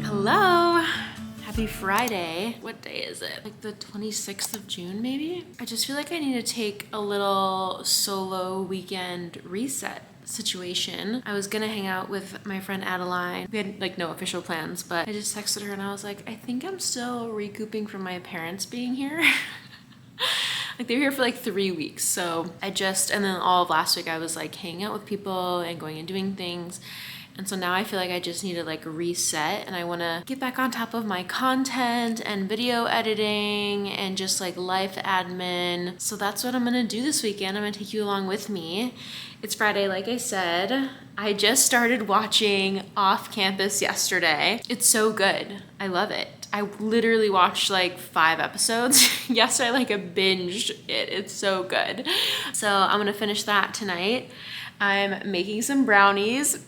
Hello! Happy Friday. What day is it? Like the 26th of June, maybe? I just feel like I need to take a little solo weekend reset situation. I was gonna hang out with my friend Adeline. We had like no official plans, but I just texted her and I was like, I think I'm still recouping from my parents being here. Like they were here for like 3 weeks. So and then all of last week I was like hanging out with people and going and doing things. And so now I feel like I just need to like reset, and I want to get back on top of my content and video editing and just like life admin. So that's what I'm going to do this weekend. I'm going to take you along with me. It's Friday, like I said. I just started watching Off Campus yesterday. It's so good. I love it. I literally watched like 5 episodes yesterday. Like I binged it. It's so good. So I'm going to finish that tonight. I'm making some brownies.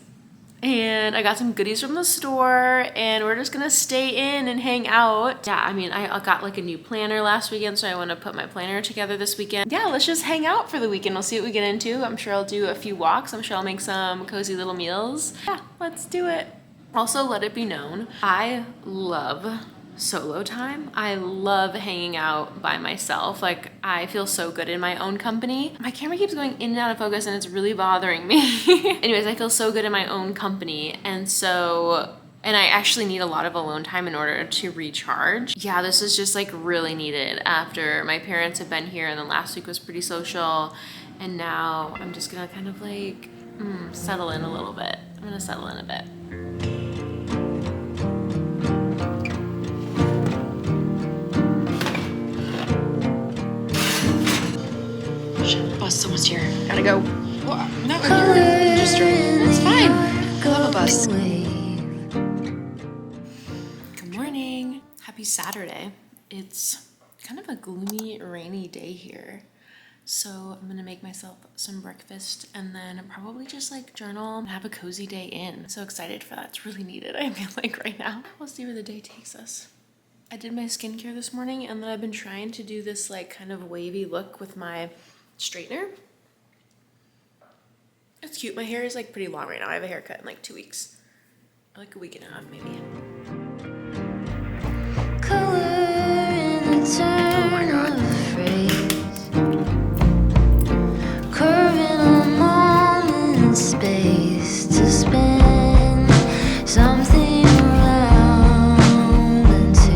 And I got some goodies from the store, and we're just gonna stay in and hang out. Yeah, I mean, I got like a new planner last weekend, so I wanna put my planner together this weekend. Yeah, let's just hang out for the weekend. We'll see what we get into. I'm sure I'll do a few walks. I'm sure I'll make some cozy little meals. Yeah, let's do it. Also, let it be known, I love solo time. I love hanging out by myself. Like I feel so good in my own company. My camera keeps going in and out of focus and it's really bothering me. Anyways, I feel so good in my own company. And I actually need a lot of alone time in order to recharge. Yeah, this is just like really needed after my parents have been here, and then last week was pretty social. And now I'm just gonna kind of like settle in a little bit. I'm gonna settle in a bit. Bus, someone's here. Gotta go. Well, not here. Just drink. It's fine. I love a bus. Good morning. Happy Saturday. It's kind of a gloomy, rainy day here. So I'm gonna make myself some breakfast and then probably just like journal and have a cozy day in. So excited for that. It's really needed, I feel like right now. We'll see where the day takes us. I did my skincare this morning, and then I've been trying to do this like kind of wavy look with my straightener. It's cute. My hair is like pretty long right now. I have a haircut in like 2 weeks. Or like a week and a half maybe. Oh my god. Curving a moment in space to spin something around into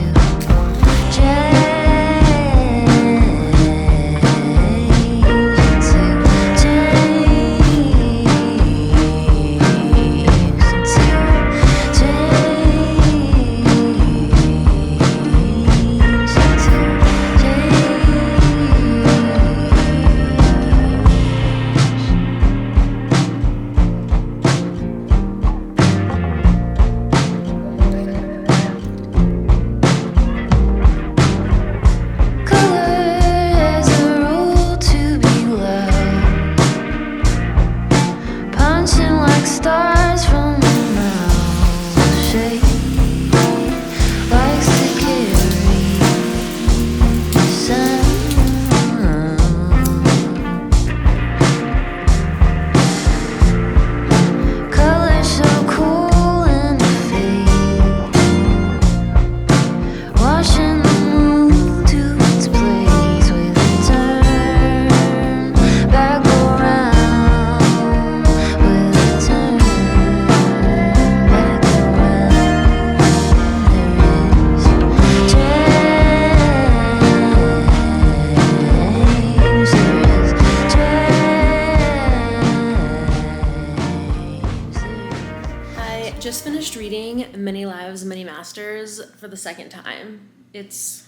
just finished reading Many Lives, Many Masters for the second time. It's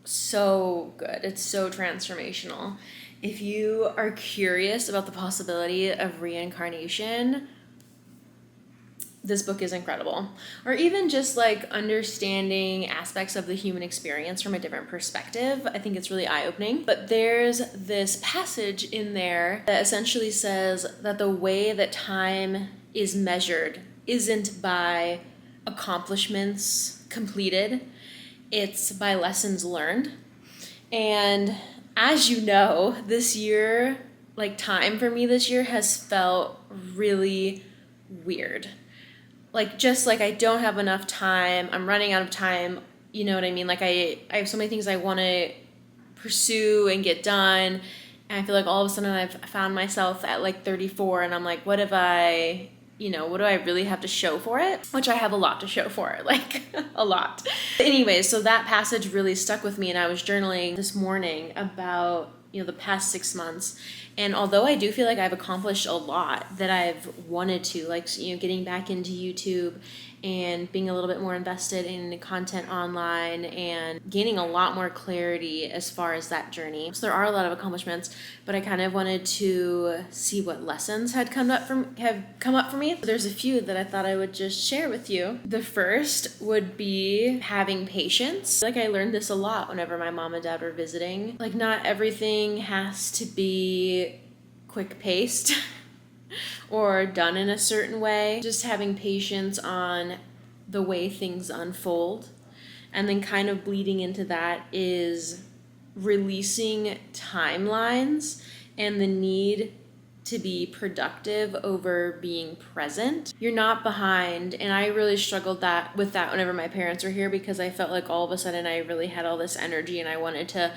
so good. It's so transformational. If you are curious about the possibility of reincarnation, this book is incredible. Or even just like understanding aspects of the human experience from a different perspective. I think it's really eye-opening. But there's this passage in there that essentially says that the way that time is measured isn't by accomplishments completed, it's by lessons learned. And as you know, this year, like time for me this year has felt really weird. Like just like I don't have enough time. I'm running out of time. You know what I mean? Like I have so many things I want to pursue and get done. And I feel like all of a sudden I've found myself at like 34 and I'm like, what do I really have to show for it? Which I have a lot to show for it, like a lot. Anyways, so that passage really stuck with me, and I was journaling this morning about, the past 6 months. And although I do feel like I've accomplished a lot that I've wanted to, like, getting back into YouTube and being a little bit more invested in content online and gaining a lot more clarity as far as that journey. So there are a lot of accomplishments, but I kind of wanted to see what lessons have come up for me. There's a few that I thought I would just share with you. The first would be having patience. Like I learned this a lot whenever my mom and dad were visiting. Like not everything has to be quick paced. Or done in a certain way. Just having patience on the way things unfold. And then kind of bleeding into that is releasing timelines and the need to be productive over being present. You're not behind, and I really struggled with that whenever my parents were here, because I felt like all of a sudden I really had all this energy and I wanted to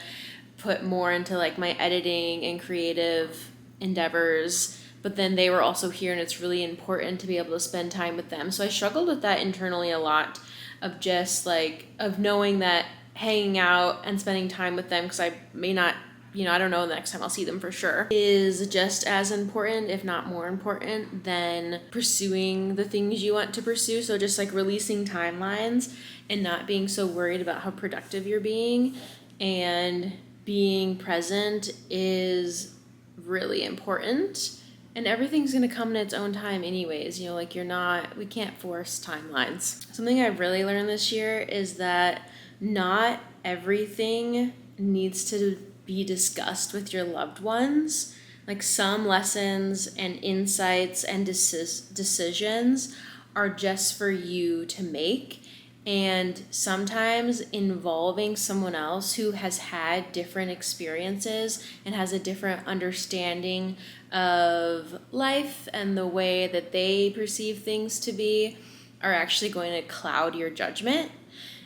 put more into like my editing and creative endeavors. But then they were also here, and it's really important to be able to spend time with them. So I struggled with that internally a lot, of just like, of knowing that hanging out and spending time with them, because I may not, I don't know the next time I'll see them for sure, is just as important, if not more important, than pursuing the things you want to pursue. So just like releasing timelines and not being so worried about how productive you're being, and being present is really important. And everything's going to come in its own time anyways. We can't force timelines. Something I've really learned this year is that not everything needs to be discussed with your loved ones. Like some lessons and insights and decisions are just for you to make. And sometimes involving someone else who has had different experiences and has a different understanding of life and the way that they perceive things to be are actually going to cloud your judgment.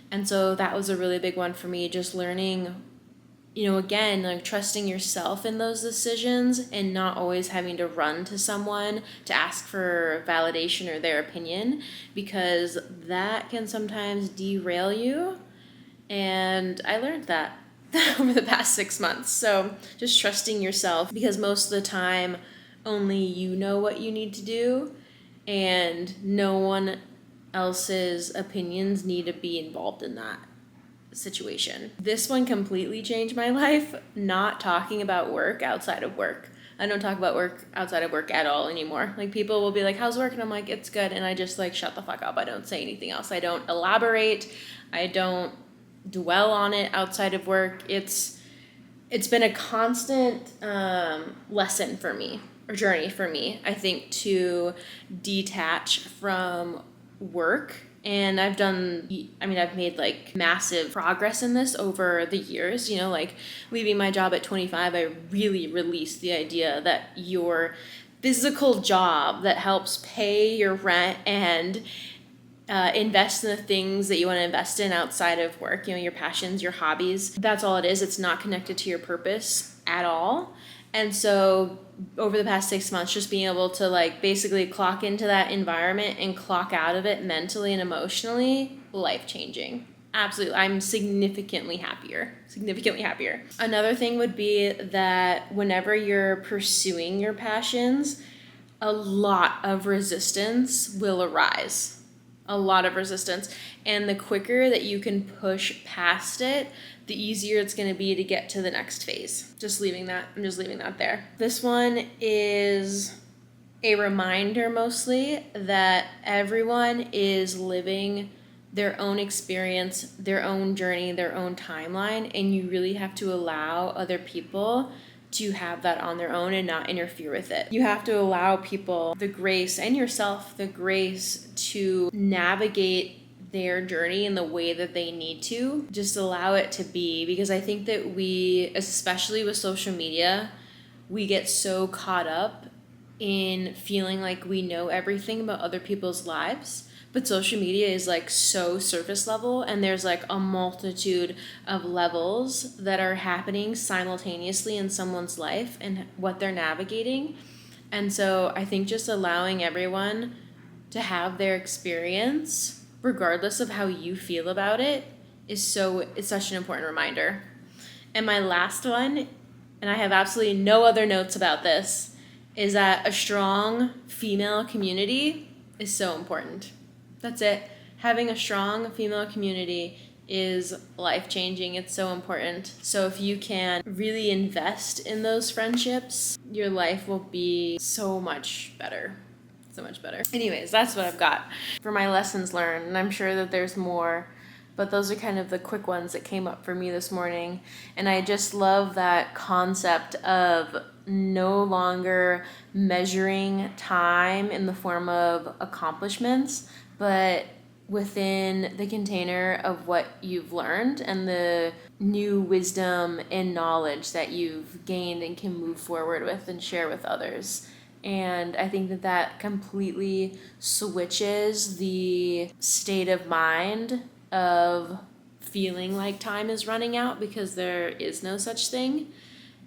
And so that was a really big one for me, just learning, again, like trusting yourself in those decisions and not always having to run to someone to ask for validation or their opinion, because that can sometimes derail you. And I learned that over the past 6 months. So just trusting yourself, because most of the time only you know what you need to do, and no one else's opinions need to be involved in that situation. This one completely changed my life, not talking about work outside of work. I don't talk about work outside of work at all anymore. Like people will be like, how's work? And I'm like, it's good. And I just like shut the fuck up. I don't say anything else. I don't elaborate. I don't dwell on it outside of work. It's been a constant lesson for me, or journey for me, I think, to detach from work. And I've made like massive progress in this over the years. Like leaving my job at 25, I really released the idea that your physical job that helps pay your rent and invest in the things that you want to invest in outside of work, your passions, your hobbies. That's all it is. It's not connected to your purpose at all. And so over the past 6 months, just being able to like basically clock into that environment and clock out of it mentally and emotionally, life-changing. Absolutely. I'm significantly happier. Another thing would be that whenever you're pursuing your passions, a lot of resistance will arise. And the quicker that you can push past it, the easier it's going to be to get to the next phase. I'm just leaving that there. This one is a reminder mostly that everyone is living their own experience, their own journey, their own timeline, and you really have to allow other people to have that on their own and not interfere with it. You have to allow people the grace, and yourself the grace, to navigate their journey in the way that they need to. Just allow it to be, because I think that we, especially with social media, we get so caught up in feeling like we know everything about other people's lives. But social media is like so surface level, and there's like a multitude of levels that are happening simultaneously in someone's life and what they're navigating. And so I think just allowing everyone to have their experience, regardless of how you feel about it, it's such an important reminder. And my last one, and I have absolutely no other notes about this, is that a strong female community is so important. That's it. Having a strong female community is life-changing. It's so important. So if you can really invest in those friendships, your life will be so much better. So much better. Anyways, that's what I've got for my lessons learned, and I'm sure that there's more, but those are kind of the quick ones that came up for me this morning. And I just love that concept of no longer measuring time in the form of accomplishments, but within the container of what you've learned and the new wisdom and knowledge that you've gained and can move forward with and share with others. And I think that that completely switches the state of mind of feeling like time is running out, because there is no such thing.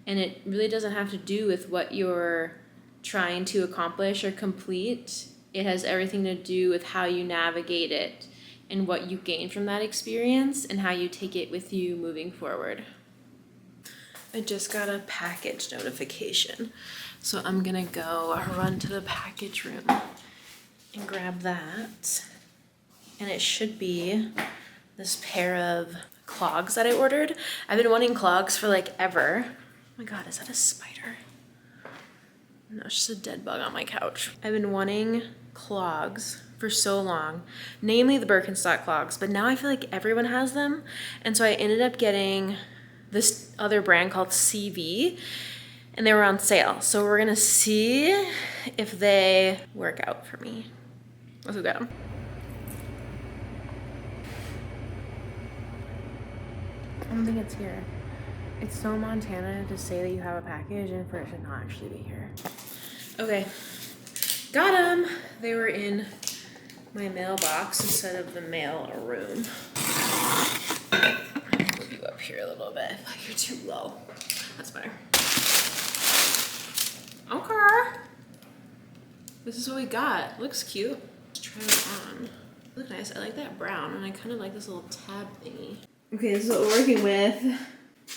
And it really doesn't have to do with what you're trying to accomplish or complete. It has everything to do with how you navigate it and what you gain from that experience and how you take it with you moving forward. I just got a package notification, so I'm gonna go run to the package room and grab that. And it should be this pair of clogs that I ordered. I've been wanting clogs for like ever. Oh my god, is that a spider? No, it's just a dead bug on my couch. I've been wanting clogs for so long, namely the Birkenstock clogs, but now I feel like everyone has them. And so I ended up getting this other brand called CV, and they were on sale. So we're gonna see if they work out for me. Let's go get them. I don't think it's here. It's so Montana to say that you have a package and for it to not actually be here. Okay, got them. They were in my mailbox instead of the mail room. Move you up here a little bit. I feel like you're too low. That's better. Okay. This is what we got. Looks cute. Let's try it on. Look nice. I like that brown, and I kind of like this little tab thingy. Okay, this is what we're working with.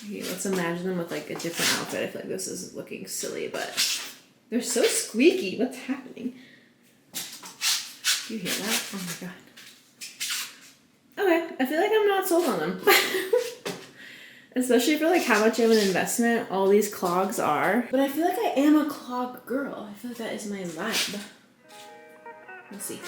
Okay, let's imagine them with like a different outfit. I feel like this is looking silly, but they're so squeaky. What's happening? Do you hear that? Oh my god. Okay, I feel like I'm not sold on them. Especially for like how much of an investment all these clogs are. But I feel like I am a clog girl. I feel like that is my vibe. Let's see.